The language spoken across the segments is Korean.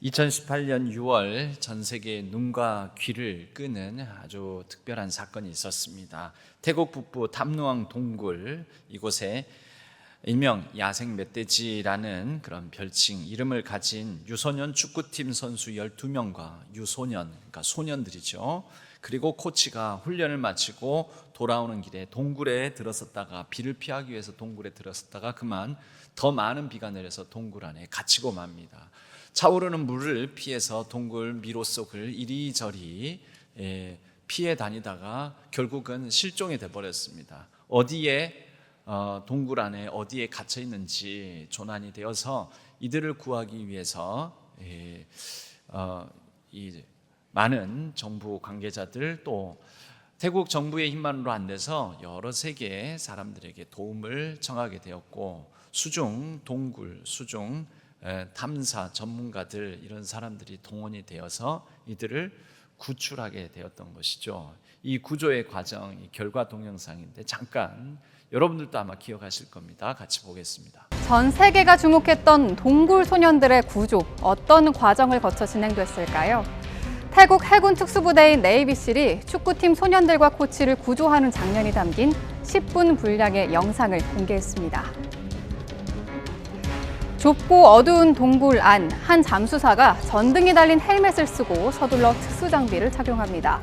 2018년 6월 전 세계 눈과 귀를 끄는 아주 특별한 사건이 있었습니다. 태국 북부 탐루앙 동굴 이곳에 일명 야생 멧돼지라는 그런 별칭 이름을 가진 유소년 축구팀 선수 12명과 유소년, 그러니까 소년들이죠. 그리고 코치가 훈련을 마치고 돌아오는 길에 동굴에 들어섰다가 비를 피하기 위해서 동굴에 들어섰다가 그만 더 많은 비가 내려서 동굴 안에 갇히고 맙니다. 차오르는 물을 피해서 동굴 미로 속을 이리저리 피해 다니다가 결국은 실종이 돼버렸습니다. 어디에 동굴 안에 어디에 갇혀 있는지 조난이 되어서 이들을 구하기 위해서 이 많은 정부 관계자들 또 태국 정부의 힘만으로 안 돼서 여러 세계의 사람들에게 도움을 청하게 되었고 동굴 수중 탐사 전문가들 이런 사람들이 동원이 되어서 이들을 구출하게 되었던 것이죠. 이 구조의 과정, 이 결과 동영상인데 잠깐 여러분들도 아마 기억하실 겁니다. 같이 보겠습니다. 전 세계가 주목했던 동굴 소년들의 구조, 어떤 과정을 거쳐 진행됐을까요? 태국 해군 특수부대인 네이비실이 축구팀 소년들과 코치를 구조하는 장면이 담긴 10분 분량의 영상을 공개했습니다. 좁고 어두운 동굴 안 한 잠수사가 전등이 달린 헬멧을 쓰고 서둘러 특수장비를 착용합니다.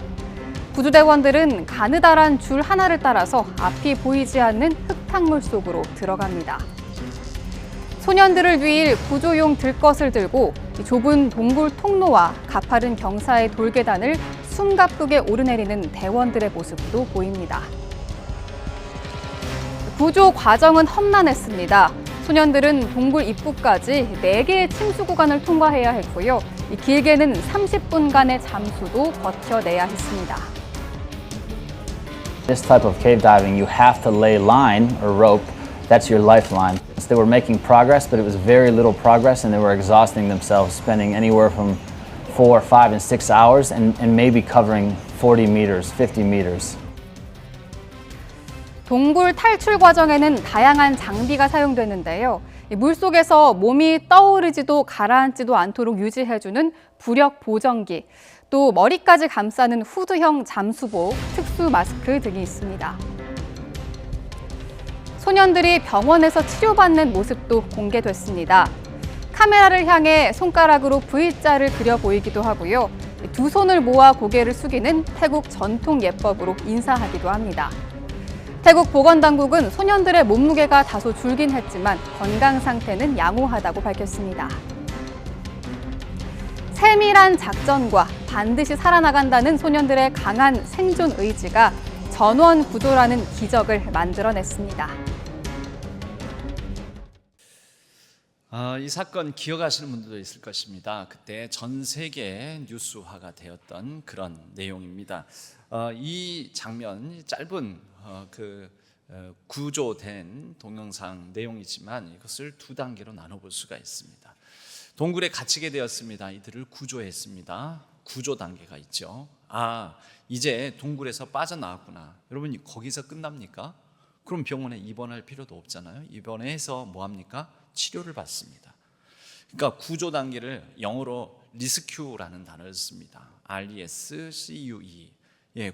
구조대원들은 가느다란 줄 하나를 따라서 앞이 보이지 않는 흙탕물 속으로 들어갑니다. 소년들을 누일 구조용 들것을 들고 좁은 동굴 통로와 가파른 경사의 돌계단을 숨가쁘게 오르내리는 대원들의 모습도 보입니다. 구조 과정은 험난했습니다. 소년들은 동굴 입구까지 4개의 침수 구간을 통과해야 했고요. 길게는 30분간의 잠수도 버텨내야 했습니다. This type of cave diving, you have to lay line or rope. That's your lifeline. So they were making progress, but it was very little progress, and they were exhausting themselves, spending anywhere from 4, 5, and 6 hours, and maybe covering 40 meters, 50 meters. 동굴 탈출 과정에는 다양한 장비가 사용되는데요. 물속에서 몸이 떠오르지도 가라앉지도 않도록 유지해주는 부력 보정기, 또 머리까지 감싸는 후드형 잠수복, 특수 마스크 등이 있습니다. 소년들이 병원에서 치료받는 모습도 공개됐습니다. 카메라를 향해 손가락으로 V자를 그려 보이기도 하고요. 두 손을 모아 고개를 숙이는 태국 전통 예법으로 인사하기도 합니다. 태국 보건당국은 소년들의 몸무게가 다소 줄긴 했지만 건강 상태는 양호하다고 밝혔습니다. 세밀한 작전과 반드시 살아나간다는 소년들의 강한 생존 의지가 전원 구조라는 기적을 만들어냈습니다. 이 사건 기억하시는 분들도 있을 것입니다. 그때 전 세계 뉴스화가 되었던 그런 내용입니다. 이 장면 짧은 구조된 동영상 내용이지만 이것을 두 단계로 나눠볼 수가 있습니다. 동굴에 갇히게 되었습니다. 이들을 구조했습니다. 구조 단계가 있죠. 이제 동굴에서 빠져나왔구나. 여러분 거기서 끝납니까? 그럼 병원에 입원할 필요도 없잖아요. 입원해서 뭐합니까? 치료를 받습니다. 그러니까 구조 단계를 영어로 리스큐라는 단어를 씁니다. RESCUE.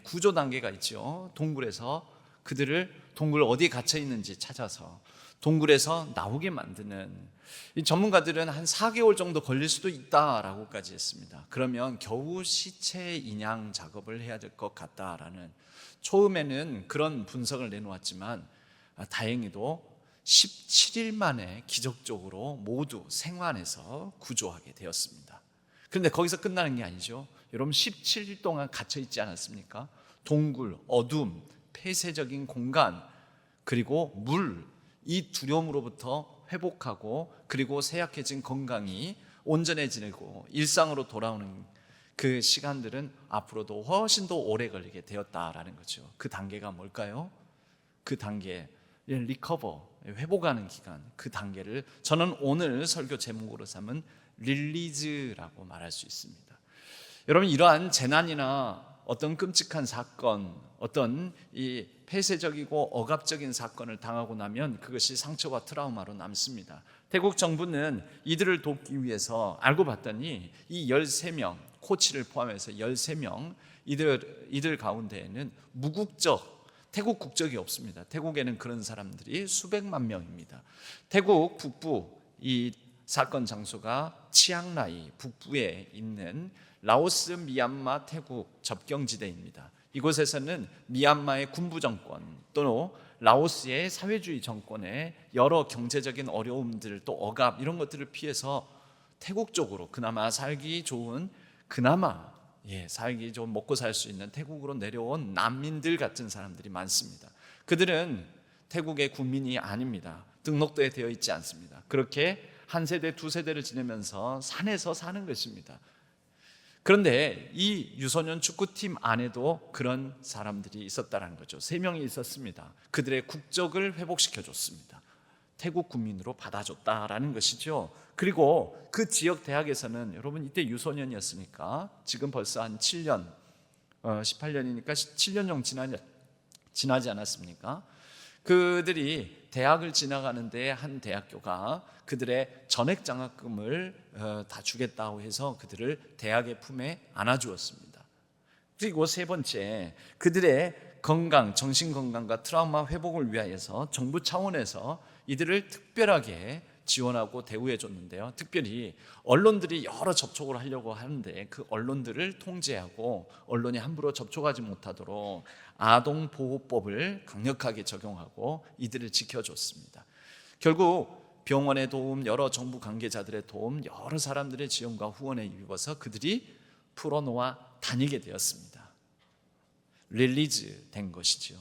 구조 단계가 있죠. 동굴에서 그들을 동굴 어디에 갇혀 있는지 찾아서 동굴에서 나오게 만드는, 이 전문가들은 한 4개월 정도 걸릴 수도 있다라고까지 했습니다. 그러면 겨우 시체 인양 작업을 해야 될 것 같다라는, 처음에는 그런 분석을 내놓았지만 다행히도 17일 만에 기적적으로 모두 생환해서 구조하게 되었습니다. 그런데 거기서 끝나는 게 아니죠. 여러분 17일 동안 갇혀 있지 않았습니까? 동굴, 어둠, 폐쇄적인 공간, 그리고 물, 이 두려움으로부터 회복하고 그리고 쇠약해진 건강이 온전해지고 일상으로 돌아오는 그 시간들은 앞으로도 훨씬 더 오래 걸리게 되었다라는 거죠. 그 단계가 뭘까요? 그 단계, 리커버, 회복하는 기간, 그 단계를 저는 오늘 설교 제목으로 삼은 릴리즈라고 말할 수 있습니다. 여러분 이러한 재난이나 어떤 끔찍한 사건, 어떤 이 폐쇄적이고 억압적인 사건을 당하고 나면 그것이 상처와 트라우마로 남습니다. 태국 정부는 이들을 돕기 위해서 알고 봤더니 이 13명, 코치를 포함해서 13명, 이들 가운데에는 무국적, 태국 국적이 없습니다. 태국에는 그런 사람들이 수백만 명입니다. 태국 북부, 이 사건 장소가 치앙라이 북부에 있는 라오스, 미얀마, 태국 접경지대입니다. 이곳에서는 미얀마의 군부 정권 또는 라오스의 사회주의 정권의 여러 경제적인 어려움들 또 억압 이런 것들을 피해서 태국 쪽으로 그나마 살기 좋은 살기 좋은 먹고 살 수 있는 태국으로 내려온 난민들 같은 사람들이 많습니다. 그들은 태국의 국민이 아닙니다. 등록도에 되어 있지 않습니다. 그렇게 한 세대 두 세대를 지내면서 산에서 사는 것입니다. 그런데 이 유소년 축구팀 안에도 그런 사람들이 있었다는 거죠. 3명이 있었습니다. 그들의 국적을 회복시켜줬습니다. 태국 국민으로 받아줬다라는 것이죠. 그리고 그 지역 대학에서는 여러분 이때 유소년이었으니까 지금 벌써 한 7년 18년이니까 7년 정도 지나지 않았습니까? 그들이 대학을 지나가는데 한 대학교가 그들의 전액 장학금을 다 주겠다고 해서 그들을 대학의 품에 안아주었습니다. 그리고 세 번째, 그들의 건강, 정신 건강과 트라우마 회복을 위하여서 정부 차원에서 이들을 특별하게 지원하고 대우해 줬는데요. 특별히 언론들이 여러 접촉을 하려고 하는데 그 언론들을 통제하고 언론이 함부로 접촉하지 못하도록 아동보호법을 강력하게 적용하고 이들을 지켜줬습니다. 결국 병원의 도움, 여러 정부 관계자들의 도움, 여러 사람들의 지원과 후원에 입어서 그들이 풀어놓아 다니게 되었습니다. 릴리즈 된 것이죠.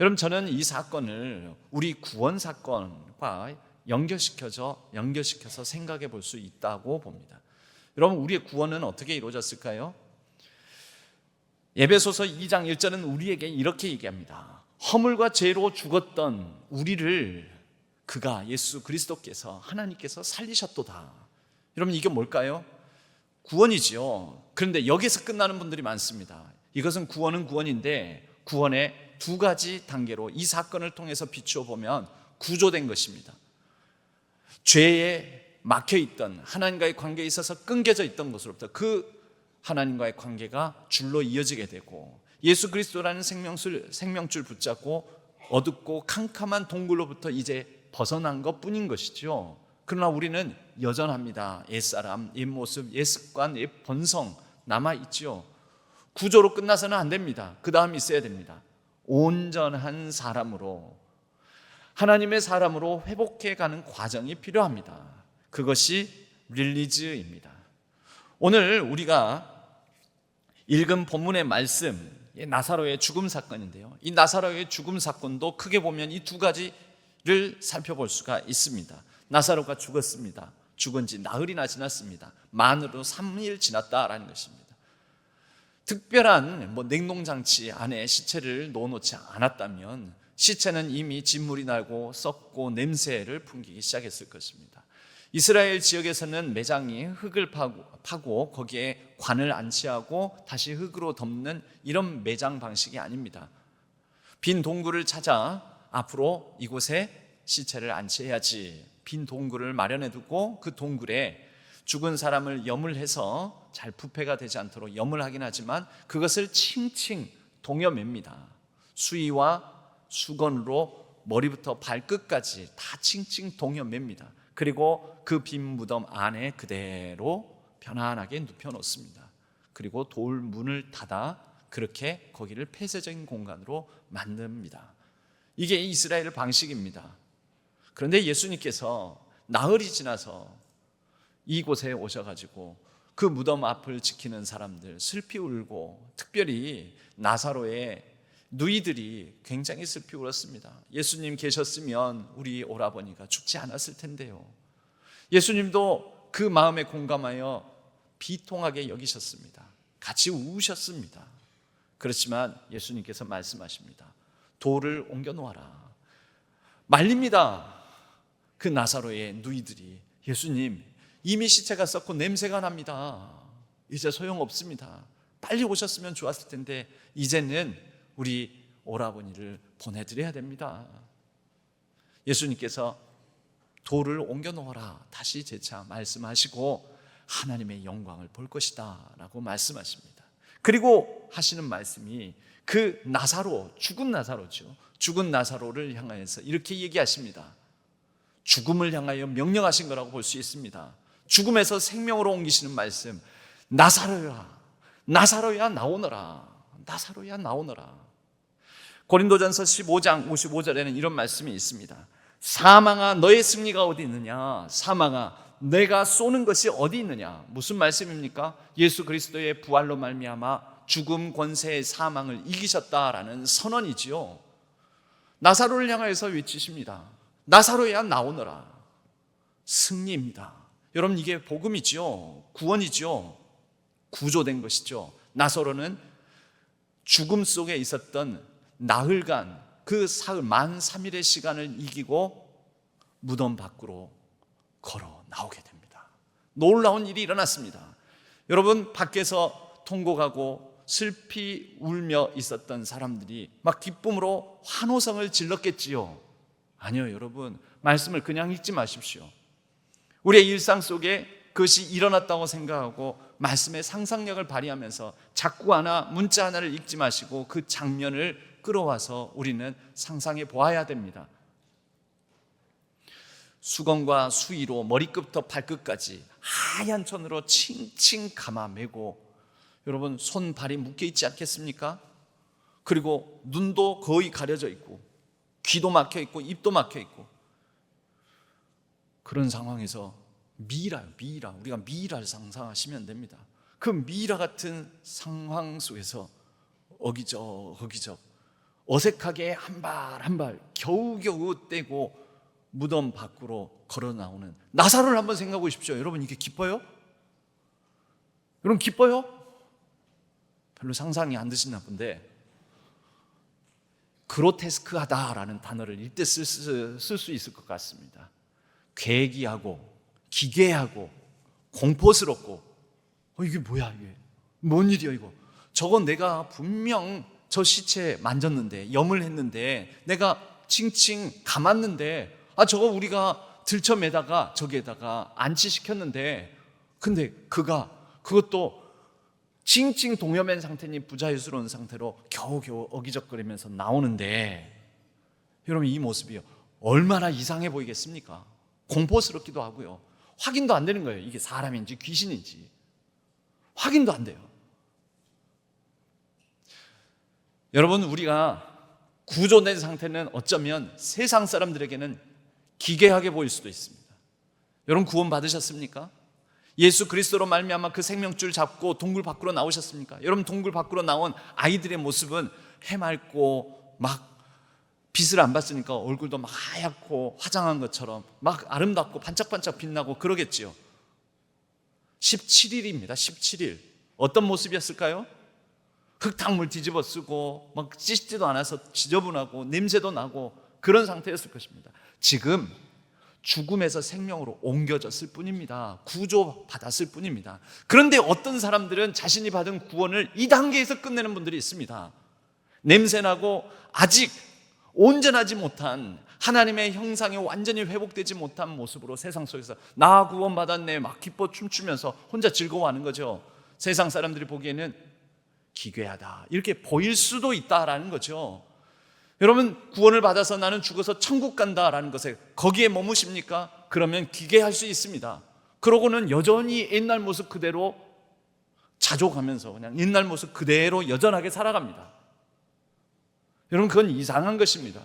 여러분, 저는 이 사건을 우리 구원 사건과 연결시켜서 생각해 볼 수 있다고 봅니다. 여러분, 우리의 구원은 어떻게 이루어졌을까요? 에베소서 2장 1절은 우리에게 이렇게 얘기합니다. 허물과 죄로 죽었던 우리를 그가 예수 그리스도께서 하나님께서 살리셨도다. 여러분, 이게 뭘까요? 구원이지요. 그런데 여기서 끝나는 분들이 많습니다. 이것은 구원은 구원인데 구원의 두 가지 단계로 이 사건을 통해서 비추어 보면 구조된 것입니다. 죄에 막혀있던 하나님과의 관계에 있어서 끊겨져 있던 것으로부터 그 하나님과의 관계가 줄로 이어지게 되고 예수 그리스도라는 생명줄 붙잡고 어둡고 캄캄한 동굴로부터 이제 벗어난 것뿐인 것이죠. 그러나 우리는 여전합니다. 옛사람, 옛모습, 옛습관, 옛본성 남아있죠. 구조로 끝나서는 안 됩니다. 그 다음 있어야 됩니다. 온전한 사람으로, 하나님의 사람으로 회복해가는 과정이 필요합니다. 그것이 릴리즈입니다. 오늘 우리가 읽은 본문의 말씀, 나사로의 죽음 사건인데요. 이 나사로의 죽음 사건도 크게 보면 이 두 가지를 살펴볼 수가 있습니다. 나사로가 죽었습니다. 죽은 지 나흘이나 지났습니다. 만으로 3일 지났다라는 것입니다. 특별한 냉동장치 안에 시체를 넣어놓지 않았다면 시체는 이미 진물이 나고 썩고 냄새를 풍기기 시작했을 것입니다. 이스라엘 지역에서는 매장이 흙을 파고 거기에 관을 안치하고 다시 흙으로 덮는 이런 매장 방식이 아닙니다. 빈 동굴을 찾아 앞으로 이곳에 시체를 안치해야지, 빈 동굴을 마련해 두고 그 동굴에 죽은 사람을 염을 해서 잘 부패가 되지 않도록 염을 하긴 하지만 그것을 칭칭 동여맵니다. 수의와 수건으로 머리부터 발끝까지 다 칭칭 동여맵니다. 그리고 그 빈 무덤 안에 그대로 편안하게 눕혀놓습니다. 그리고 돌 문을 닫아 그렇게 거기를 폐쇄적인 공간으로 만듭니다. 이게 이스라엘 방식입니다. 그런데 예수님께서 나흘이 지나서 이곳에 오셔가지고 그 무덤 앞을 지키는 사람들, 슬피 울고, 특별히 나사로의 누이들이 굉장히 슬피 울었습니다. 예수님 계셨으면 우리 오라버니가 죽지 않았을 텐데요. 예수님도 그 마음에 공감하여 비통하게 여기셨습니다. 같이 우셨습니다. 그렇지만 예수님께서 말씀하십니다. 돌을 옮겨 놓아라. 말립니다. 그 나사로의 누이들이, 예수님 이미 시체가 썩고 냄새가 납니다. 이제 소용없습니다. 빨리 오셨으면 좋았을 텐데 이제는 우리 오라버니를 보내드려야 됩니다. 예수님께서 돌을 옮겨 놓아라 다시 재차 말씀하시고 하나님의 영광을 볼 것이다 라고 말씀하십니다. 그리고 하시는 말씀이 그 나사로, 죽은 나사로죠. 죽은 나사로를 향하여서 이렇게 얘기하십니다. 죽음을 향하여 명령하신 거라고 볼 수 있습니다. 죽음에서 생명으로 옮기시는 말씀, 나사로야, 나사로야 나오너라, 나사로야 나오너라. 고린도전서 15장 55절에는 이런 말씀이 있습니다. 사망아 너의 승리가 어디 있느냐, 사망아 내가 쏘는 것이 어디 있느냐. 무슨 말씀입니까? 예수 그리스도의 부활로 말미암아 죽음 권세의 사망을 이기셨다라는 선언이지요. 나사로를 향하여서 외치십니다. 나사로야 나오너라. 승리입니다. 여러분 이게 복음이지요. 구원이지요. 구조된 것이죠. 나사로는 죽음 속에 있었던 나흘간 그 사흘 만 3일의 시간을 이기고 무덤 밖으로 걸어 나오게 됩니다. 놀라운 일이 일어났습니다. 여러분 밖에서 통곡하고 슬피 울며 있었던 사람들이 막 기쁨으로 환호성을 질렀겠지요. 아니요, 여러분 말씀을 그냥 읽지 마십시오. 우리의 일상 속에 그것이 일어났다고 생각하고 말씀의 상상력을 발휘하면서 자꾸 하나 문자 하나를 읽지 마시고 그 장면을 끌어와서 우리는 상상해 보아야 됩니다. 수건과 수의로 머리끝부터 발끝까지 하얀 천으로 칭칭 감아매고 여러분 손발이 묶여 있지 않겠습니까? 그리고 눈도 거의 가려져 있고 귀도 막혀 있고 입도 막혀 있고 그런 상황에서 미라요, 미라. 우리가 미라를 상상하시면 됩니다. 그 미라 같은 상황 속에서 어기적 어색하게 한 발 한 발 겨우겨우 떼고 무덤 밖으로 걸어 나오는 나사로를 한번 생각해 보십시오. 여러분 이게 기뻐요? 여러분 기뻐요? 별로 상상이 안 되시나 본데 그로테스크하다라는 단어를 이때 쓸 수 있을 것 같습니다. 괴기하고 기괴하고 공포스럽고 이게 뭐야 이게 뭔 일이야 이거. 저건 내가 분명 저 시체 만졌는데 염을 했는데 내가 칭칭 감았는데 저거 우리가 들쳐매다가 저기에다가 안치시켰는데 근데 그것도 칭칭 동여맨 상태니 부자유스러운 상태로 겨우겨우 어기적거리면서 나오는데 여러분 이 모습이 얼마나 이상해 보이겠습니까? 공포스럽기도 하고요. 확인도 안 되는 거예요. 이게 사람인지 귀신인지 확인도 안 돼요. 여러분 우리가 구조된 상태는 어쩌면 세상 사람들에게는 기괴하게 보일 수도 있습니다. 여러분 구원 받으셨습니까? 예수 그리스도로 말미암아 그 생명줄 잡고 동굴 밖으로 나오셨습니까? 여러분 동굴 밖으로 나온 아이들의 모습은 해맑고 막 빛을 안 봤으니까 얼굴도 막 하얗고 화장한 것처럼 막 아름답고 반짝반짝 빛나고 그러겠지요. 17일입니다. 17일 어떤 모습이었을까요? 흙탕물 뒤집어 쓰고 막 씻지도 않아서 지저분하고 냄새도 나고 그런 상태였을 것입니다. 지금 죽음에서 생명으로 옮겨졌을 뿐입니다. 구조받았을 뿐입니다. 그런데 어떤 사람들은 자신이 받은 구원을 이 단계에서 끝내는 분들이 있습니다. 냄새나고 아직 온전하지 못한 하나님의 형상이 완전히 회복되지 못한 모습으로 세상 속에서 나 구원받았네 막 기뻐 춤추면서 혼자 즐거워하는 거죠. 세상 사람들이 보기에는 기괴하다 이렇게 보일 수도 있다라는 거죠. 여러분 구원을 받아서 나는 죽어서 천국 간다라는 것에 거기에 머무십니까? 그러면 기괴할 수 있습니다. 그러고는 여전히 옛날 모습 그대로 자족하면서 그냥 옛날 모습 그대로 여전하게 살아갑니다. 여러분 그건 이상한 것입니다.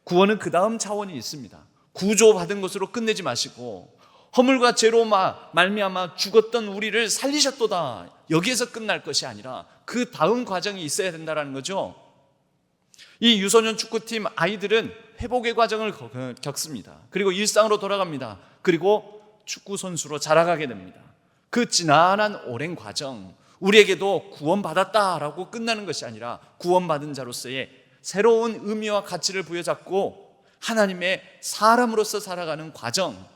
구원은 그 다음 차원이 있습니다. 구조받은 것으로 끝내지 마시고 허물과 죄로 말미암아 죽었던 우리를 살리셨도다 여기에서 끝날 것이 아니라 그 다음 과정이 있어야 된다는 거죠. 이 유소년 축구팀 아이들은 회복의 과정을 겪습니다. 그리고 일상으로 돌아갑니다. 그리고 축구 선수로 자라가게 됩니다. 그 지난한 오랜 과정 우리에게도 구원받았다라고 끝나는 것이 아니라 구원받은 자로서의 새로운 의미와 가치를 부여잡고 하나님의 사람으로서 살아가는 과정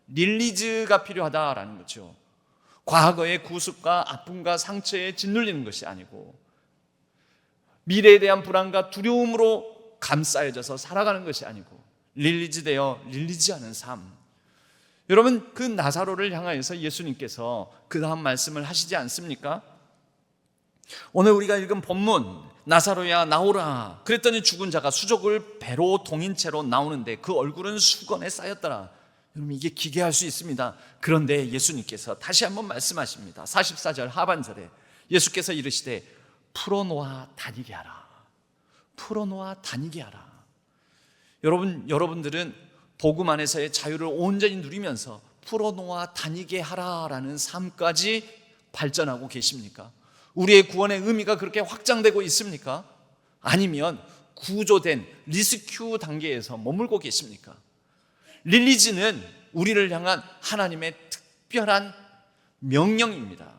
릴리즈가 필요하다라는 거죠. 과거의 구습과 아픔과 상처에 짓눌리는 것이 아니고 미래에 대한 불안과 두려움으로 감싸여져서 살아가는 것이 아니고 릴리즈되어 릴리지 않은 삶. 여러분, 그 나사로를 향하여서 예수님께서 그 다음 말씀을 하시지 않습니까? 오늘 우리가 읽은 본문, 나사로야 나오라 그랬더니 죽은 자가 수족을 배로 동인 채로 나오는데 그 얼굴은 수건에 쌓였더라. 여러분, 이게 기괴할 수 있습니다. 그런데 예수님께서 다시 한번 말씀하십니다. 44절 하반절에 예수께서 이르시되 풀어놓아 다니게 하라. 풀어놓아 다니게 하라. 여러분들은 복음 안에서의 자유를 온전히 누리면서 풀어놓아 다니게 하라라는 삶까지 발전하고 계십니까? 우리의 구원의 의미가 그렇게 확장되고 있습니까? 아니면 구조된 리스큐 단계에서 머물고 계십니까? 릴리지는 우리를 향한 하나님의 특별한 명령입니다.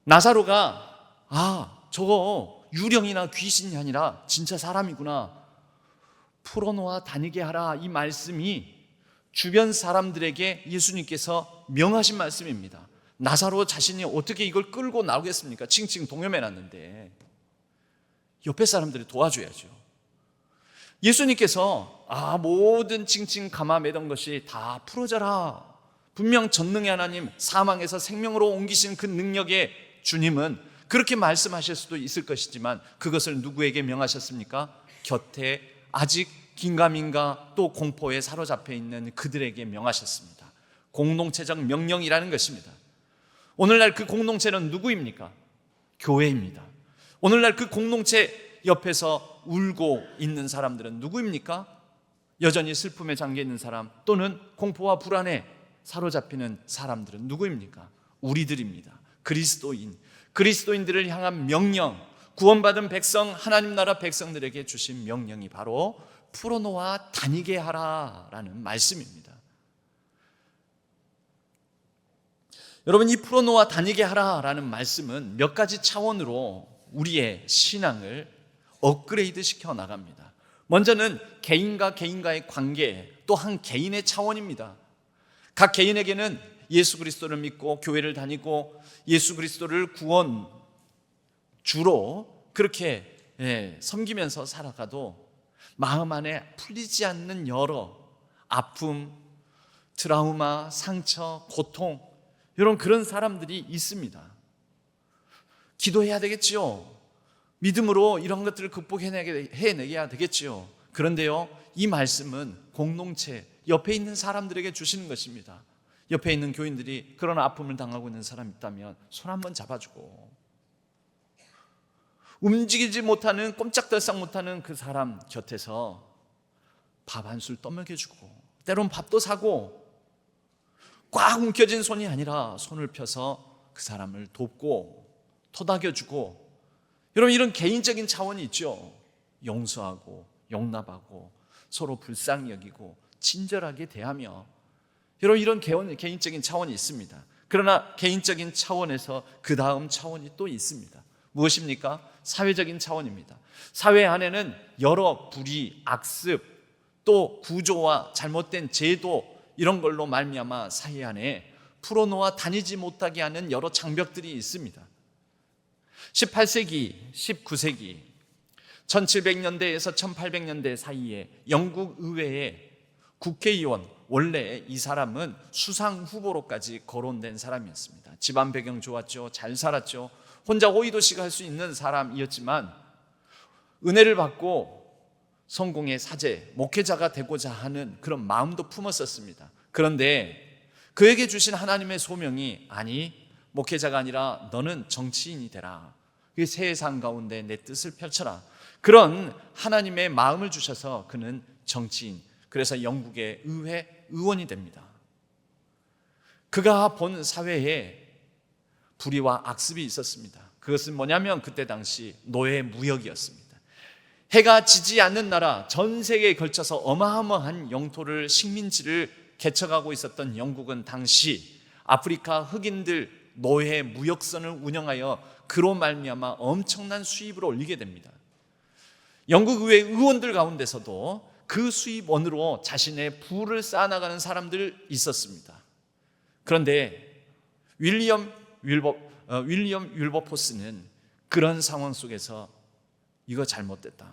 나사로가 저거 유령이나 귀신이 아니라 진짜 사람이구나, 풀어놓아 다니게 하라, 이 말씀이 주변 사람들에게 예수님께서 명하신 말씀입니다. 나사로 자신이 어떻게 이걸 끌고 나오겠습니까? 칭칭 동여매놨는데 옆에 사람들이 도와줘야죠. 예수님께서 모든 칭칭 감아매던 것이 다 풀어져라. 분명 전능의 하나님, 사망에서 생명으로 옮기신 그 능력의 주님은 그렇게 말씀하실 수도 있을 것이지만 그것을 누구에게 명하셨습니까? 곁에 아직 긴가민가 또 공포에 사로잡혀 있는 그들에게 명하셨습니다. 공동체적 명령이라는 것입니다. 오늘날 그 공동체는 누구입니까? 교회입니다. 오늘날 그 공동체 옆에서 울고 있는 사람들은 누구입니까? 여전히 슬픔에 잠겨 있는 사람 또는 공포와 불안에 사로잡히는 사람들은 누구입니까? 우리들입니다. 그리스도인들을 향한 명령, 구원받은 백성, 하나님 나라 백성들에게 주신 명령이 바로 풀어놓아 다니게 하라라는 말씀입니다. 여러분, 이 풀어놓아 다니게 하라라는 말씀은 몇 가지 차원으로 우리의 신앙을 업그레이드 시켜 나갑니다. 먼저는 개인과 개인과의 관계, 또 한 개인의 차원입니다. 각 개인에게는 예수 그리스도를 믿고 교회를 다니고 예수 그리스도를 구원 주로 그렇게 섬기면서 살아가도 마음 안에 풀리지 않는 여러 아픔, 트라우마, 상처, 고통, 이런 그런 사람들이 있습니다. 기도해야 되겠지요. 믿음으로 이런 것들을 극복해내야 되겠지요. 그런데요, 이 말씀은 공동체, 옆에 있는 사람들에게 주시는 것입니다. 옆에 있는 교인들이 그런 아픔을 당하고 있는 사람이 있다면 손 한번 잡아주고, 움직이지 못하는, 꼼짝달싹 못하는 그 사람 곁에서 밥 한 술 떠먹여주고, 때론 밥도 사고, 꽉 움켜진 손이 아니라 손을 펴서 그 사람을 돕고 토닥여주고, 여러분, 이런 개인적인 차원이 있죠. 용서하고 용납하고 서로 불쌍히 여기고 친절하게 대하며, 여러분, 이런 개인적인 차원이 있습니다. 그러나 개인적인 차원에서 그 다음 차원이 또 있습니다. 무엇입니까? 사회적인 차원입니다. 사회 안에는 여러 불의, 악습, 또 구조와 잘못된 제도, 이런 걸로 말미암아 사회 안에 풀어놓아 다니지 못하게 하는 여러 장벽들이 있습니다. 18세기, 19세기 1700년대에서 1800년대 사이에 영국 의회의 국회의원, 원래 이 사람은 수상 후보로까지 거론된 사람이었습니다. 집안 배경 좋았죠. 잘 살았죠. 혼자 호의도식 할 수 있는 사람이었지만 은혜를 받고 성공의 사제, 목회자가 되고자 하는 그런 마음도 품었었습니다. 그런데 그에게 주신 하나님의 소명이, 아니, 목회자가 아니라 너는 정치인이 되라. 그 세상 가운데 내 뜻을 펼쳐라. 그런 하나님의 마음을 주셔서 그는 정치인, 그래서 영국의 의회 의원이 됩니다. 그가 본 사회에 불의와 악습이 있었습니다. 그것은 뭐냐면 그때 당시 노예 무역이었습니다. 해가 지지 않는 나라, 전 세계에 걸쳐서 어마어마한 영토를, 식민지를 개척하고 있었던 영국은 당시 아프리카 흑인들 노예 무역선을 운영하여 그로 말미암아 엄청난 수입을 올리게 됩니다. 영국 의회 의원들 가운데서도 그 수입원으로 자신의 부를 쌓아나가는 사람들 있었습니다. 그런데 윌리엄 윌버포스는 그런 상황 속에서 이거 잘못됐다.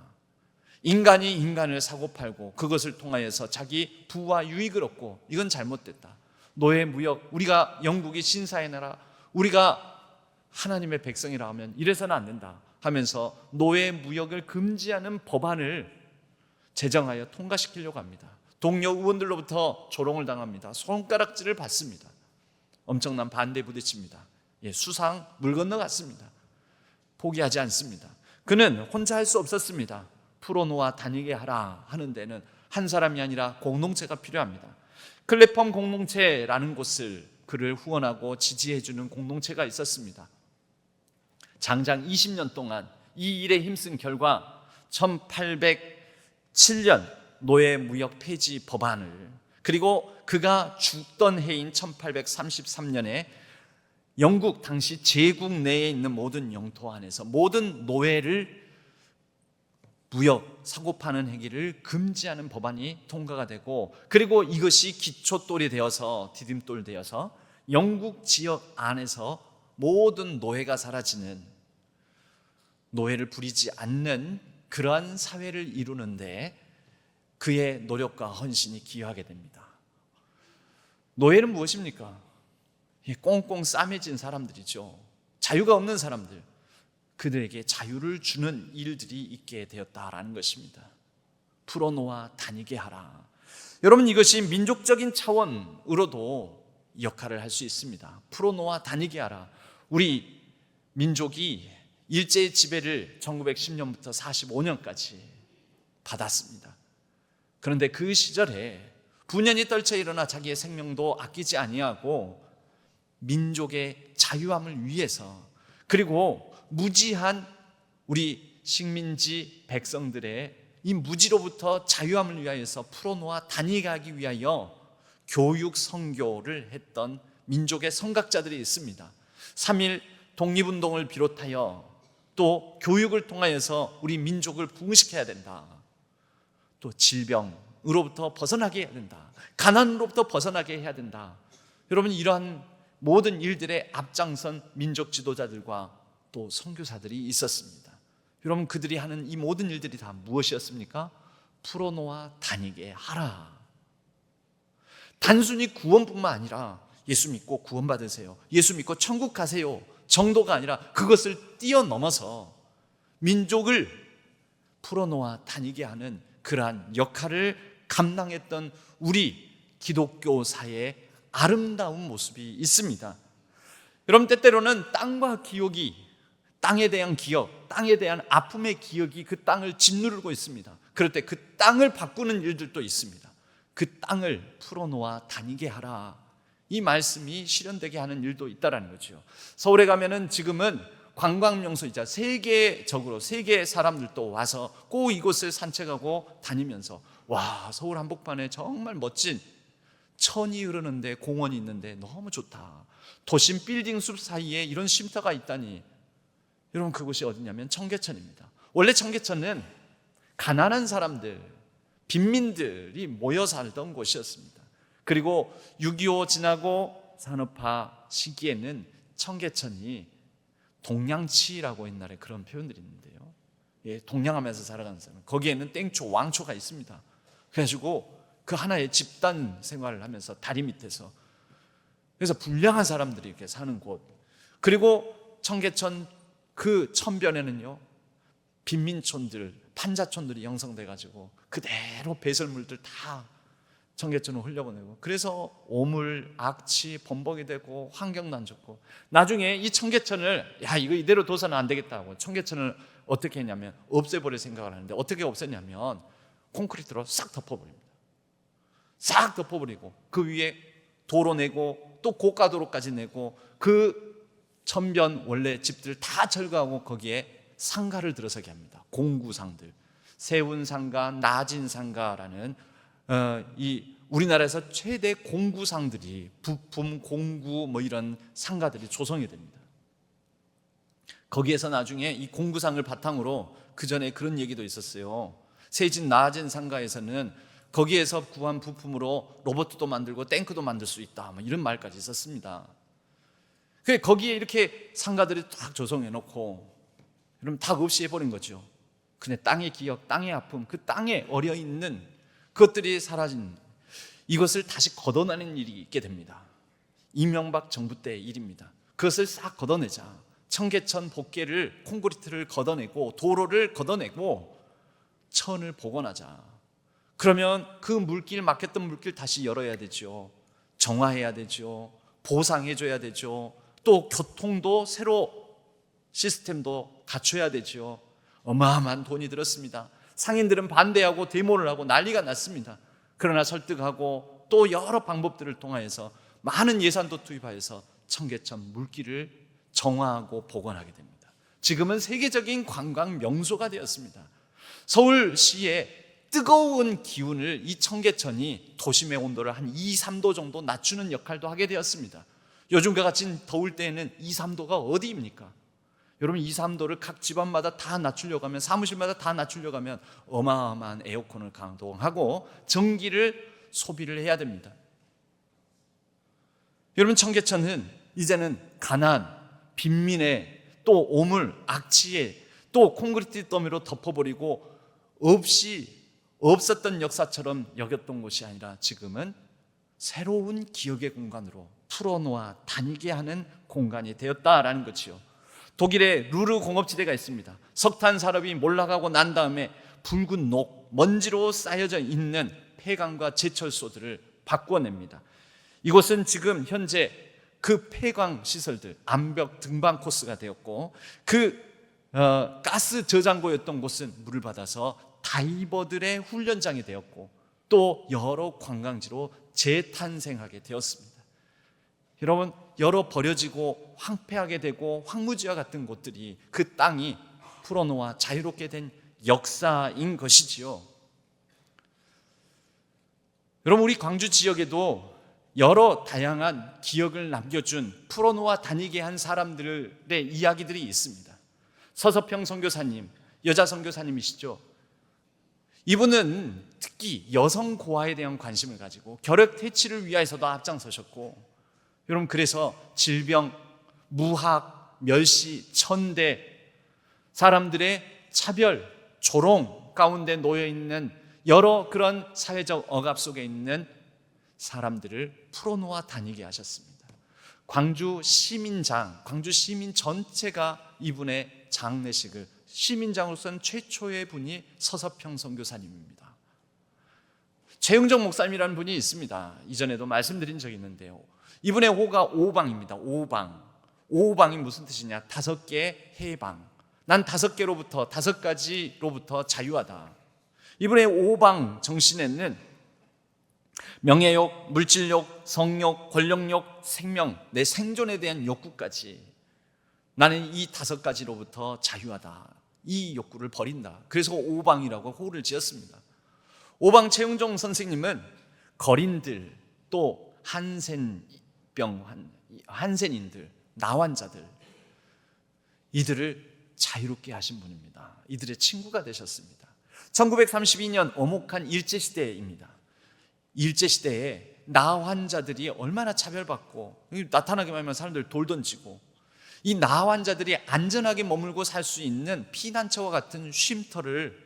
인간이 인간을 사고팔고 그것을 통하여서 자기 부와 유익을 얻고 이건 잘못됐다. 노예 무역, 우리가 영국이 신사의 나라, 우리가 하나님의 백성이라 하면 이래서는 안 된다 하면서 노예 무역을 금지하는 법안을 제정하여 통과시키려고 합니다. 동료 의원들로부터 조롱을 당합니다. 손가락질을 받습니다. 엄청난 반대에 부딪힙니다. 수상 물 건너갔습니다. 포기하지 않습니다. 그는 혼자 할 수 없었습니다. 풀어놓아 다니게 하라 하는 데는 한 사람이 아니라 공동체가 필요합니다. 클래펌 공동체라는 곳을 그를 후원하고 지지해주는 공동체가 있었습니다. 장장 20년 동안 이 일에 힘쓴 결과 1807년 노예 무역 폐지 법안을, 그리고 그가 죽던 해인 1833년에 영국 당시 제국 내에 있는 모든 영토 안에서 모든 노예를 무역, 사고 파는 행위를 금지하는 법안이 통과가 되고, 그리고 이것이 기초돌이 되어서 디딤돌 되어서 영국 지역 안에서 모든 노예가 사라지는, 노예를 부리지 않는 그러한 사회를 이루는데 그의 노력과 헌신이 기여하게 됩니다. 노예는 무엇입니까? 꽁꽁 싸매진 사람들이죠. 자유가 없는 사람들, 그들에게 자유를 주는 일들이 있게 되었다라는 것입니다. 풀어놓아 다니게 하라. 여러분, 이것이 민족적인 차원으로도 역할을 할 수 있습니다. 풀어놓아 다니게 하라. 우리 민족이 일제의 지배를 1910년부터 45년까지 받았습니다. 그런데 그 시절에 분연히 떨쳐 일어나 자기의 생명도 아끼지 아니하고 민족의 자유함을 위해서, 그리고 무지한 우리 식민지 백성들의 이 무지로부터 자유함을 위하여서 풀어놓아 다니게 하기 위하여 교육 선교를 했던 민족의 선각자들이 있습니다. 3.1 독립운동을 비롯하여 또 교육을 통하여서 우리 민족을 부흥시켜야 된다. 또 질병으로부터 벗어나게 해야 된다. 가난으로부터 벗어나게 해야 된다. 여러분, 이러한 모든 일들의 앞장선 민족 지도자들과 또 선교사들이 있었습니다. 여러분, 그들이 하는 이 모든 일들이 다 무엇이었습니까? 풀어놓아 다니게 하라. 단순히 구원뿐만 아니라 예수 믿고 구원받으세요, 예수 믿고 천국 가세요 정도가 아니라 그것을 뛰어넘어서 민족을 풀어놓아 다니게 하는 그러한 역할을 감당했던 우리 기독교사의 아름다운 모습이 있습니다. 여러분, 때때로는 땅과 기억이, 땅에 대한 기억, 땅에 대한 아픔의 기억이 그 땅을 짓누르고 있습니다. 그럴 때 그 땅을 바꾸는 일들도 있습니다. 그 땅을 풀어놓아 다니게 하라, 이 말씀이 실현되게 하는 일도 있다라는 거죠. 서울에 가면은 지금은 관광명소이자 세계적으로 세계의 사람들도 와서 꼭 이곳을 산책하고 다니면서, 와, 서울 한복판에 정말 멋진 천이 흐르는데 공원이 있는데 너무 좋다, 도심 빌딩 숲 사이에 이런 쉼터가 있다니. 여러분, 그곳이 어디냐면 청계천입니다. 원래 청계천은 가난한 사람들, 빈민들이 모여 살던 곳이었습니다. 그리고 6.25 지나고 산업화 시기에는 청계천이 동양치라고 옛날에 그런 표현들이 있는데요, 동양하면서 살아가는 사람, 거기에는 땡초, 왕초가 있습니다. 그래가지고 그 하나의 집단 생활을 하면서 다리 밑에서, 그래서 불량한 사람들이 이렇게 사는 곳. 그리고 청계천 그 천변에는요, 빈민촌들, 판자촌들이 형성돼가지고 그대로 배설물들 다 청계천으로 흘려보내고, 그래서 오물, 악취, 범벅이 되고 환경도 안 좋고, 나중에 이 청계천을, 야, 이거 이대로 둬서는 안 되겠다고 청계천을 어떻게 했냐면 없애버릴 생각을 하는데, 어떻게 없앴냐면 콘크리트로 싹 덮어버립니다. 싹 덮어버리고 그 위에 도로 내고 또 고가도로까지 내고 그 천변 원래 집들 다 철거하고 거기에 상가를 들어서게 합니다. 공구상들, 세운상가, 나진상가라는 이 우리나라에서 최대 공구상들이, 부품, 공구 뭐 이런 상가들이 조성이 됩니다. 거기에서 나중에 이 공구상을 바탕으로 그 전에 그런 얘기도 있었어요. 세진 나진 상가에서는 거기에서 구한 부품으로 로봇도 만들고 탱크도 만들 수 있다, 뭐 이런 말까지 있었습니다. 거기에 이렇게 상가들이 딱 조성해 놓고 그럼 닭 없이 해버린 거죠. 근데 땅의 기억, 땅의 아픔, 그 땅에 어려 있는 그것들이 사라진, 이것을 다시 걷어내는 일이 있게 됩니다. 이명박 정부 때의 일입니다. 그것을 싹 걷어내자. 청계천 복개를, 콘크리트를 걷어내고 도로를 걷어내고 천을 복원하자. 그러면 그 물길, 막혔던 물길 다시 열어야 되죠. 정화해야 되죠. 보상해줘야 되죠. 또 교통도 새로 시스템도 갖춰야 되죠. 어마어마한 돈이 들었습니다. 상인들은 반대하고 데모를 하고 난리가 났습니다. 그러나 설득하고 또 여러 방법들을 통하여서 많은 예산도 투입하여서 청계천 물길을 정화하고 복원하게 됩니다. 지금은 세계적인 관광 명소가 되었습니다. 서울시의 뜨거운 기운을 이 청계천이 도심의 온도를 한 2, 3도 정도 낮추는 역할도 하게 되었습니다. 요즘과 같이 더울 때에는 2, 3도가 어디입니까? 여러분 2, 3도를 각 집안마다 다 낮추려고 하면, 사무실마다 다 낮추려고 하면 어마어마한 에어컨을 가동하고 전기를 소비를 해야 됩니다. 여러분 청계천은 이제는 가난, 빈민의 또 오물, 악취에 또 콘크리트 더미로 덮어버리고 없었던 역사처럼 여겼던 곳이 아니라 지금은 새로운 기억의 공간으로 풀어놓아 다니게 하는 공간이 되었다라는 것이요. 독일에 루르 공업지대가 있습니다. 석탄 산업이 몰락하고 난 다음에 붉은 녹, 먼지로 쌓여져 있는 폐광과 제철소들을 바꿔냅니다. 이곳은 지금 현재 그 폐광 시설들, 암벽 등반 코스가 되었고, 가스 저장고였던 곳은 물을 받아서 다이버들의 훈련장이 되었고, 또 여러 관광지로 재탄생하게 되었습니다. 여러분, 여러 버려지고 황폐하게 되고 황무지와 같은 곳들이, 그 땅이 풀어놓아 자유롭게 된 역사인 것이지요. 여러분, 우리 광주 지역에도 여러 다양한 기억을 남겨준, 풀어놓아 다니게 한 사람들의 이야기들이 있습니다. 서서평 선교사님, 여자 선교사님이시죠. 이분은 특히 여성 고아에 대한 관심을 가지고 결핵 퇴치를 위하여서도 앞장서셨고, 여러분 그래서 질병, 무학, 멸시, 천대, 사람들의 차별, 조롱 가운데 놓여있는 여러 그런 사회적 억압 속에 있는 사람들을 풀어놓아 다니게 하셨습니다. 광주 시민장, 광주 시민 전체가 이분의 장례식을, 시민장으로서는 최초의 분이 서서평 선교사님입니다. 최영정 목사님이라는 분이 있습니다. 이전에도 말씀드린 적이 있는데요. 이분의 호가 오방입니다. 오방. 오방이 무슨 뜻이냐? 5개의 해방. 난 5개로부터, 5가지로부터 자유하다. 이분의 오방 정신에는 명예욕, 물질욕, 성욕, 권력욕, 생명, 내 생존에 대한 욕구까지, 나는 이 5가지로부터 자유하다, 이 욕구를 버린다. 그래서 오방이라고 호를 지었습니다. 오방 최영종 선생님은 거린들, 또 한센인들, 나환자들, 이들을 자유롭게 하신 분입니다. 이들의 친구가 되셨습니다. 1932년 엄혹한 일제시대입니다. 일제시대에 나환자들이 얼마나 차별받고, 나타나기만 하면 사람들 돌 던지고, 이 나환자들이 안전하게 머물고 살 수 있는 피난처와 같은 쉼터를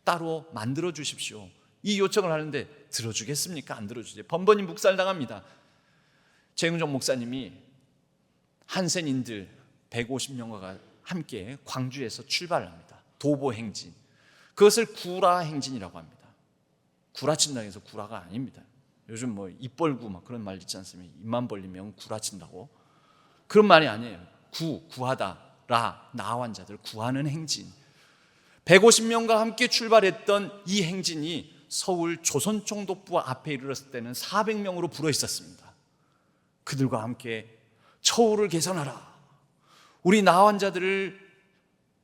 따로 만들어 주십시오. 이 요청을 하는데 들어주겠습니까? 안 들어주죠. 번번이 묵살당합니다. 최영종 목사님이 한센인들 150명과 함께 광주에서 출발을 합니다. 도보행진. 그것을 구라행진이라고 합니다. 구라친다고 해서 구라가 아닙니다. 요즘 뭐 입 벌고 막 그런 말 있지 않습니까? 입만 벌리면 구라친다고. 그런 말이 아니에요. 구하다, 나환자들 구하는 행진. 150명과 함께 출발했던 이 행진이 서울 조선총독부 앞에 이르렀을 때는 400명으로 불어 있었습니다. 그들과 함께 처우를 개선하라, 우리 나환자들을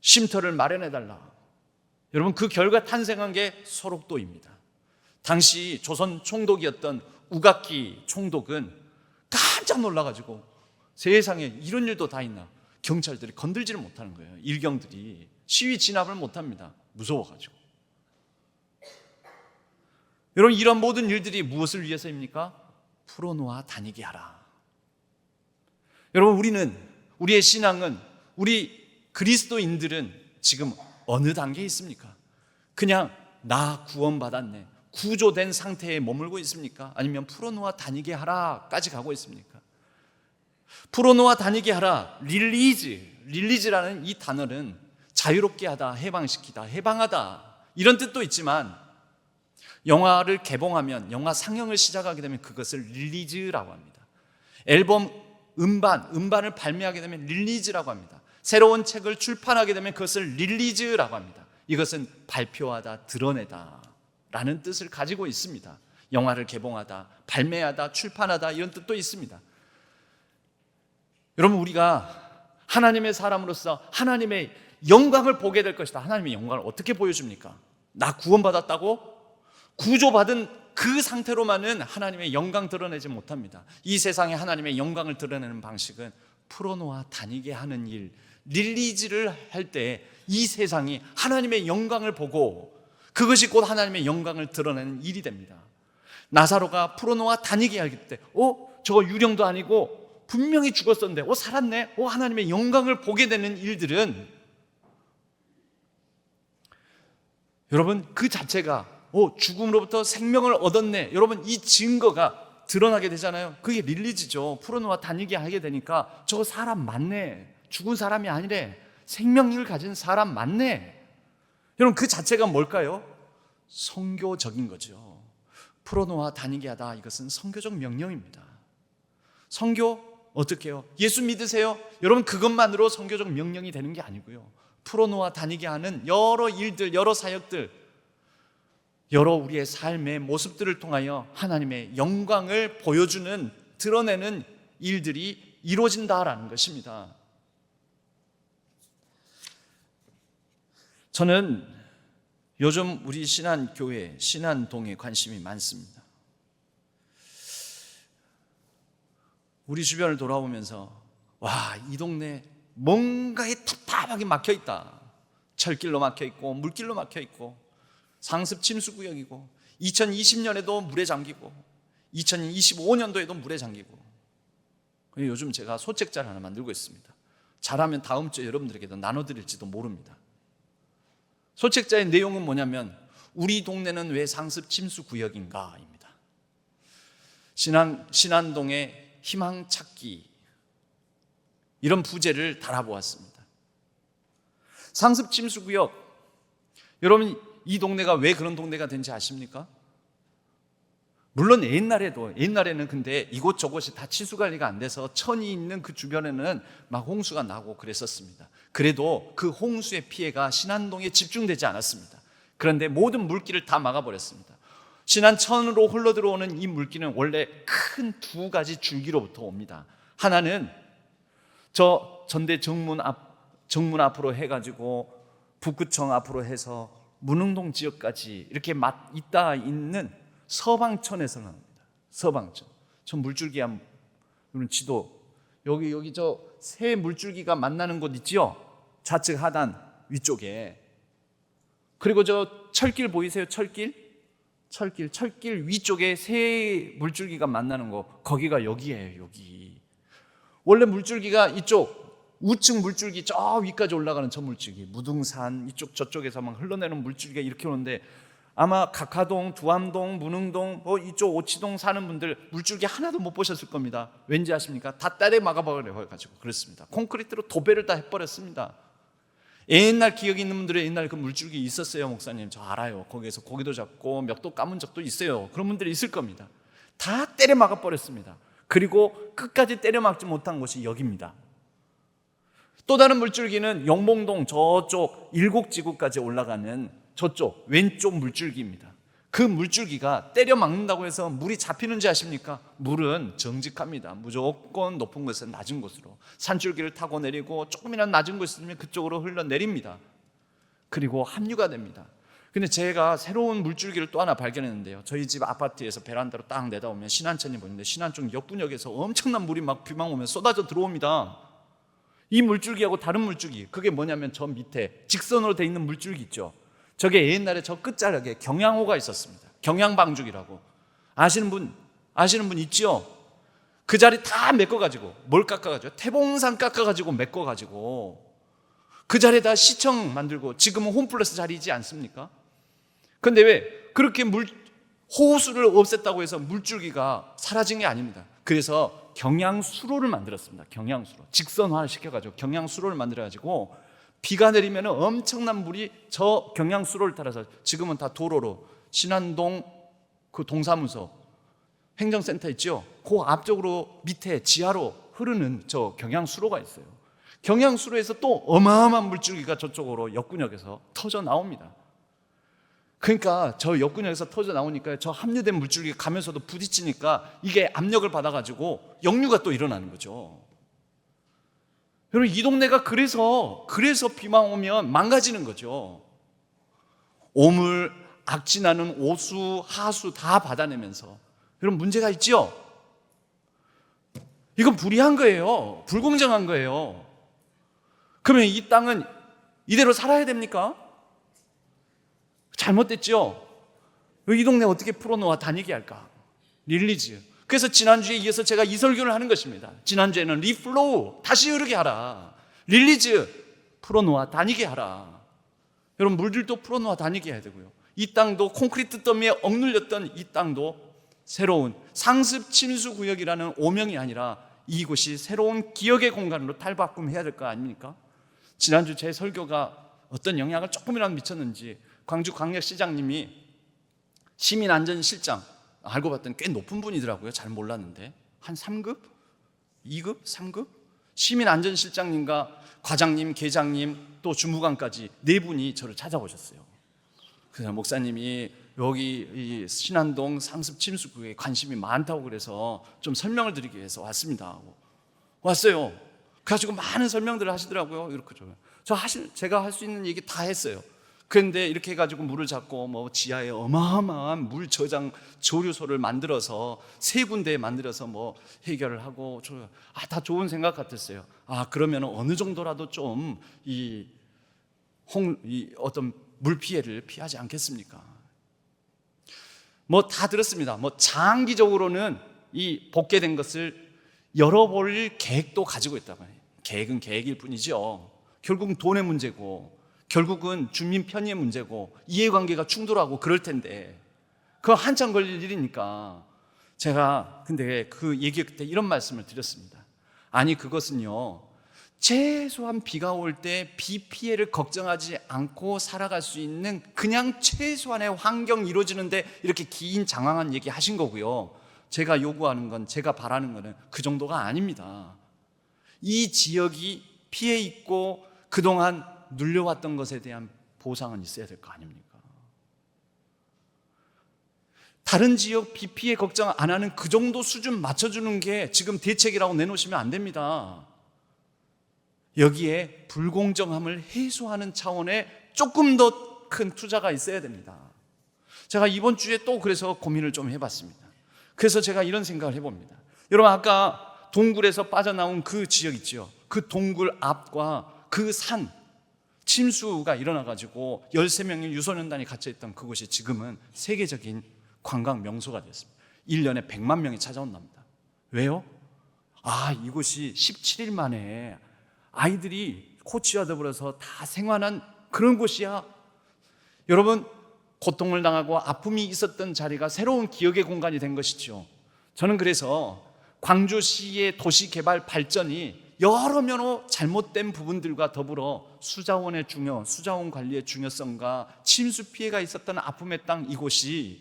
쉼터를 마련해달라. 여러분, 그 결과 탄생한 게 소록도입니다. 당시 조선 총독이었던 우각기 총독은 깜짝 놀라가지고, 세상에 이런 일도 다 있나, 경찰들이 건들지를 못하는 거예요. 일경들이 시위 진압을 못합니다. 무서워가지고. 여러분, 이런 모든 일들이 무엇을 위해서입니까? 풀어놓아 다니게 하라. 여러분, 우리의 신앙은, 우리 그리스도인들은 지금 어느 단계에 있습니까? 그냥 나 구원받았네, 구조된 상태에 머물고 있습니까? 아니면 풀어놓아 다니게 하라까지 가고 있습니까? 풀어놓아 다니게 하라, 릴리즈라는 이 단어는 자유롭게 하다, 해방시키다, 해방하다, 이런 뜻도 있지만 영화를 개봉하면, 영화 상영을 시작하게 되면 그것을 릴리즈라고 합니다. 앨범 음반을 발매하게 되면 릴리즈라고 합니다. 새로운 책을 출판하게 되면 그것을 릴리즈라고 합니다. 이것은 발표하다, 드러내다 라는 뜻을 가지고 있습니다. 영화를 개봉하다, 발매하다, 출판하다, 이런 뜻도 있습니다. 여러분, 우리가 하나님의 사람으로서 하나님의 영광을 보게 될 것이다. 하나님의 영광을 어떻게 보여줍니까? 나 구원받았다고? 구조받은 그 상태로만은 하나님의 영광 드러내지 못합니다. 이 세상에 하나님의 영광을 드러내는 방식은 풀어놓아 다니게 하는 일, 릴리즈를 할 때 이 세상이 하나님의 영광을 보고 그것이 곧 하나님의 영광을 드러내는 일이 됩니다. 나사로가 풀어놓아 다니게 할 때 저거 유령도 아니고 분명히 죽었었는데 살았네, 하나님의 영광을 보게 되는 일들은, 여러분, 그 자체가 죽음으로부터 생명을 얻었네, 여러분, 이 증거가 드러나게 되잖아요. 그게 릴리즈죠. 풀어놓아 다니게 하게 되니까 저거 사람 맞네, 죽은 사람이 아니래, 생명력을 가진 사람 맞네. 여러분, 그 자체가 뭘까요? 선교적인 거죠. 풀어놓아 다니게 하다, 이것은 선교적 명령입니다. 선교 어떻게 해요? 예수 믿으세요? 여러분, 그것만으로 선교적 명령이 되는 게 아니고요, 풀어놓아 다니게 하는 여러 일들, 여러 사역들, 여러 우리의 삶의 모습들을 통하여 하나님의 영광을 보여주는, 드러내는 일들이 이루어진다라는 것입니다. 저는 요즘 우리 신안교회, 신안동에 관심이 많습니다. 우리 주변을 돌아보면서 이 동네 뭔가에 답답하게 막혀있다. 철길로 막혀있고 물길로 막혀있고 상습 침수구역이고 2020년에도 물에 잠기고 2025년도에도 물에 잠기고. 요즘 제가 소책자를 하나 만들고 있습니다. 잘하면 다음 주에 여러분들에게도 나눠드릴지도 모릅니다. 소책자의 내용은 뭐냐면, 우리 동네는 왜 상습 침수 구역인가 입니다. 신안동의 희망 찾기, 이런 부제를 달아보았습니다. 상습 침수 구역, 여러분, 이 동네가 왜 그런 동네가 된지 아십니까? 물론 옛날에는 근데 이곳저곳이 다 치수관리가 안 돼서 천이 있는 그 주변에는 막 홍수가 나고 그랬었습니다. 그래도 그 홍수의 피해가 신안동에 집중되지 않았습니다. 그런데 모든 물길을 다 막아버렸습니다. 신안천으로 흘러들어오는 이 물길은 원래 큰 두 가지 줄기로부터 옵니다. 하나는 저 전대 정문 앞으로 해가지고 북구청 앞으로 해서 문흥동 지역까지 이렇게 있는 서방천에서 나옵니다. 서방천. 저 물줄기 한 지도, 여기 저 새 물줄기가 만나는 곳 있죠? 좌측 하단 위쪽에. 그리고 저 철길 보이세요? 철길 위쪽에 새 물줄기가 만나는 곳, 거기가 여기예요. 여기. 원래 물줄기가 이쪽 우측 물줄기 저 위까지 올라가는 저 물줄기, 무등산 이쪽 저쪽에서 막 흘러내는 물줄기가 이렇게 오는데, 아마 각하동, 두암동, 문흥동, 이쪽 오치동 사는 분들 물줄기 하나도 못 보셨을 겁니다. 왠지 아십니까? 다 딸에 막아버려가지고 그렇습니다. 콘크리트로 도배를 다 해버렸습니다. 옛날 기억이 있는 분들은 옛날 그 물줄기 있었어요. 목사님, 저 알아요. 거기에서 고기도 잡고 멱도 감은 적도 있어요. 그런 분들이 있을 겁니다. 다 때려 막아버렸습니다. 그리고 끝까지 때려 막지 못한 곳이 여기입니다. 또 다른 물줄기는 영봉동 저쪽 일곡지구까지 올라가는 저쪽 왼쪽 물줄기입니다. 그 물줄기가 때려 막는다고 해서 물이 잡히는지 아십니까? 물은 정직합니다. 무조건 높은 곳에서 낮은 곳으로, 산줄기를 타고 내리고 조금이나 낮은 곳이 있으면 그쪽으로 흘러내립니다. 그리고 합류가 됩니다. 근데 제가 새로운 물줄기를 또 하나 발견했는데요. 저희 집 아파트에서 베란다로 딱 내다보면 신안천이 보이는데, 신안천 역분역에서 엄청난 물이 막 비만 오면 쏟아져 들어옵니다. 이 물줄기하고 다른 물줄기, 그게 뭐냐면 저 밑에 직선으로 돼 있는 물줄기 있죠. 저게 옛날에 저 끝자락에 경양호가 있었습니다. 경양방죽이라고. 아시는 분 있죠? 그 자리 다 메꿔가지고, 뭘 깎아가지고? 태봉산 깎아가지고 메꿔가지고 그 자리에다 시청 만들고, 지금은 홈플러스 자리이지 않습니까? 근데 왜 그렇게 호수를 없앴다고 해서 물줄기가 사라진 게 아닙니다. 그래서 경양수로를 만들었습니다. 경양수로 직선화를 시켜가지고 경양수로를 만들어가지고 비가 내리면 엄청난 물이 저 경양수로를 따라서, 지금은 다 도로로, 신안동 그 동사무소 행정센터 있죠? 그 앞쪽으로 밑에 지하로 흐르는 저 경양수로가 있어요. 경양수로에서 또 어마어마한 물줄기가 저쪽으로 역군역에서 터져 나옵니다. 그러니까 저 역군역에서 터져 나오니까 저 합류된 물줄기가 가면서도 부딪히니까 이게 압력을 받아가지고 역류가 또 일어나는 거죠. 여러분, 이 동네가 그래서 비만 오면 망가지는 거죠. 오물, 악진하는 오수, 하수 다 받아내면서. 여러분, 문제가 있죠? 이건 불의한 거예요. 불공정한 거예요. 그러면 이 땅은 이대로 살아야 됩니까? 잘못됐죠? 이 동네 어떻게 풀어놓아 다니게 할까? 릴리즈. 그래서 지난주에 이어서 제가 이 설교를 하는 것입니다. 지난주에는 리플로우, 다시 흐르게 하라. 릴리즈, 풀어놓아 다니게 하라. 여러분, 물들도 풀어놓아 다니게 해야 되고요. 이 땅도 콘크리트 더미에 억눌렸던 이 땅도 새로운 상습 침수 구역이라는 오명이 아니라 이곳이 새로운 기억의 공간으로 탈바꿈해야 될 거 아닙니까? 지난주 제 설교가 어떤 영향을 조금이라도 미쳤는지 광주광역시장님이 시민안전실장, 알고 봤더니 꽤 높은 분이더라고요. 잘 몰랐는데 한 3급? 2급? 3급? 시민안전실장님과 과장님, 계장님, 또 주무관까지 4분이 저를 찾아오셨어요. 그래서 목사님이 여기 이 신안동 상습 침수구에 관심이 많다고 그래서 좀 설명을 드리기 위해서 왔습니다 하고 왔어요. 그래가지고 많은 설명들을 하시더라고요. 이렇게 제가 할 수 있는 얘기 다 했어요. 그런데 이렇게 해가지고 물을 잡고 뭐 지하에 어마어마한 물 저장 조류소를 만들어서 3군데에 만들어서 뭐 해결을 하고, 다 좋은 생각 같았어요. 그러면 어느 정도라도 좀 이 어떤 물 피해를 피하지 않겠습니까? 뭐 다 들었습니다. 뭐 장기적으로는 이 복개된 것을 열어볼 계획도 가지고 있다고 해요. 계획은 계획일 뿐이죠. 결국은 돈의 문제고, 결국은 주민 편의의 문제고, 이해관계가 충돌하고 그럴 텐데 그거 한참 걸릴 일이니까 제가 근데 그 얘기 그때 이런 말씀을 드렸습니다. 아니, 그것은요, 최소한 비가 올 때 비 피해를 걱정하지 않고 살아갈 수 있는 그냥 최소한의 환경이 이루어지는데 이렇게 긴 장황한 얘기 하신 거고요. 제가 요구하는 건, 제가 바라는 거는 그 정도가 아닙니다. 이 지역이 피해 있고 그동안 눌려왔던 것에 대한 보상은 있어야 될 거 아닙니까? 다른 지역 비 피해 걱정 안 하는 그 정도 수준 맞춰주는 게 지금 대책이라고 내놓으시면 안 됩니다. 여기에 불공정함을 해소하는 차원의 조금 더 큰 투자가 있어야 됩니다. 제가 이번 주에 또 그래서 고민을 좀 해봤습니다. 그래서 제가 이런 생각을 해봅니다. 여러분, 아까 동굴에서 빠져나온 그 지역 있죠? 그 동굴 앞과 그 산, 침수가 일어나가지고 13명의 유소년단이 갇혀있던 그곳이 지금은 세계적인 관광 명소가 되었습니다. 1년에 100만 명이 찾아온답니다. 왜요? 이곳이 17일 만에 아이들이 코치와 더불어서 다 생활한 그런 곳이야. 여러분, 고통을 당하고 아픔이 있었던 자리가 새로운 기억의 공간이 된 것이죠. 저는 그래서 광주시의 도시개발 발전이 여러 면로 잘못된 부분들과 더불어 수자원 관리의 중요성과 침수 피해가 있었던 아픔의 땅, 이곳이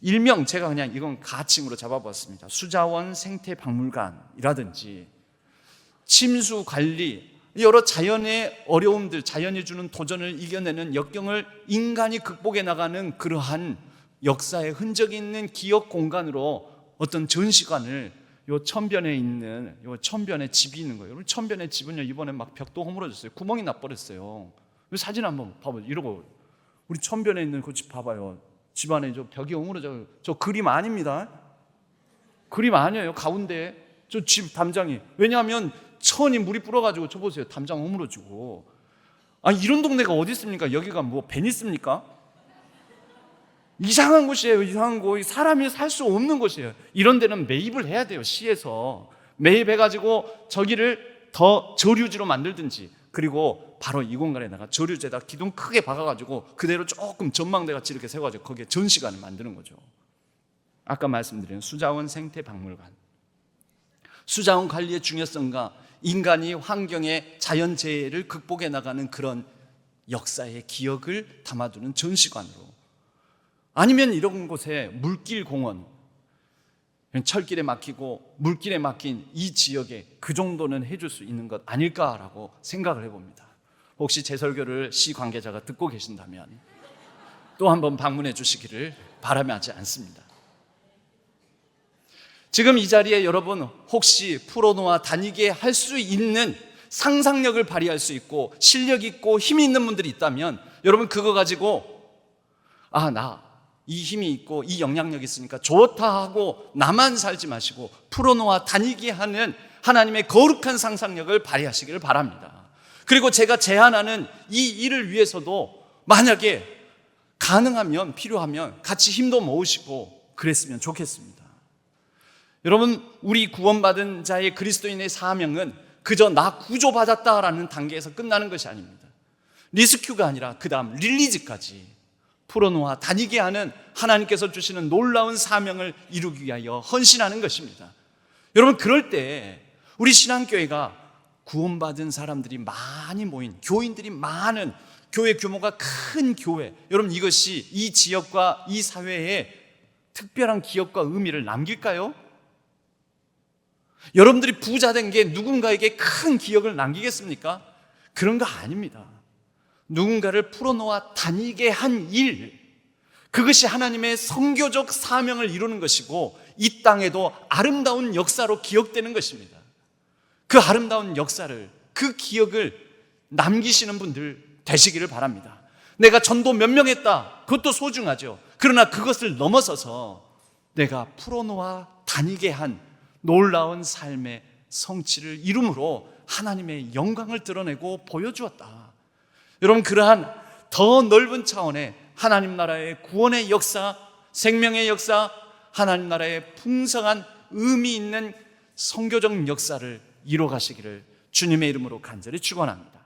일명 제가 그냥 이건 가칭으로 잡아봤습니다. 수자원 생태박물관이라든지 침수 관리, 여러 자연의 어려움들, 자연이 주는 도전을 이겨내는 역경을 인간이 극복해 나가는 그러한 역사의 흔적이 있는 기억 공간으로 어떤 전시관을 요 천변에 있는 요 천변에 집이 있는 거예요. 천변에 집은요, 이번에 막 벽도 허물어졌어요. 구멍이 나버렸어요. 사진 한번 봐봐요. 이러고 우리 천변에 있는 그 집 봐봐요. 집 안에 저 벽이 허물어져. 저 그림 아닙니다. 그림 아니에요. 가운데 저 집 담장이. 왜냐하면 천이 물이 불어가지고 저 보세요. 담장 허물어지고. 이런 동네가 어디 있습니까? 여기가 뭐 베니스입니까? 이상한 곳이에요. 이상한 곳. 사람이 살 수 없는 곳이에요. 이런 데는 매입을 해야 돼요. 시에서 매입해가지고 저기를 더 저류지로 만들든지, 그리고 바로 이 공간에다가 저류지에다 기둥 크게 박아가지고 그대로 조금 전망대같이 이렇게 세워가지고 거기에 전시관을 만드는 거죠. 아까 말씀드린 수자원 생태박물관, 수자원 관리의 중요성과 인간이 환경의 자연재해를 극복해 나가는 그런 역사의 기억을 담아두는 전시관으로, 아니면 이런 곳에 물길 공원, 철길에 막히고 물길에 막힌 이 지역에 그 정도는 해줄 수 있는 것 아닐까라고 생각을 해봅니다. 혹시 제 설교를 시 관계자가 듣고 계신다면 또 한번 방문해 주시기를 바라며 하지 않습니다. 지금 이 자리에 여러분 혹시 풀어놓아 다니게 할 수 있는 상상력을 발휘할 수 있고 실력 있고 힘이 있는 분들이 있다면, 여러분 그거 가지고 나 이 힘이 있고 이 영향력이 있으니까 좋다 하고 나만 살지 마시고 풀어놓아 다니게 하는 하나님의 거룩한 상상력을 발휘하시기를 바랍니다. 그리고 제가 제안하는 이 일을 위해서도 만약에 가능하면, 필요하면 같이 힘도 모으시고 그랬으면 좋겠습니다. 여러분, 우리 구원받은 자의 그리스도인의 사명은 그저 나 구조받았다라는 단계에서 끝나는 것이 아닙니다. 리스큐가 아니라 그 다음 릴리즈까지 풀어놓아 다니게 하는 하나님께서 주시는 놀라운 사명을 이루기 위하여 헌신하는 것입니다. 여러분, 그럴 때 우리 신앙교회가 구원받은 사람들이 많이 모인, 교인들이 많은 교회 규모가 큰 교회, 여러분 이것이 이 지역과 이 사회에 특별한 기억과 의미를 남길까요? 여러분들이 부자 된 게 누군가에게 큰 기억을 남기겠습니까? 그런 거 아닙니다. 누군가를 풀어놓아 다니게 한 일, 그것이 하나님의 선교적 사명을 이루는 것이고 이 땅에도 아름다운 역사로 기억되는 것입니다. 그 아름다운 역사를, 그 기억을 남기시는 분들 되시기를 바랍니다. 내가 전도 몇 명 했다, 그것도 소중하죠. 그러나 그것을 넘어서서 내가 풀어놓아 다니게 한 놀라운 삶의 성취를 이룸으로 하나님의 영광을 드러내고 보여주었다. 여러분, 그러한 더 넓은 차원의 하나님 나라의 구원의 역사, 생명의 역사, 하나님 나라의 풍성한 의미 있는 선교적 역사를 이뤄가시기를 주님의 이름으로 간절히 축원합니다.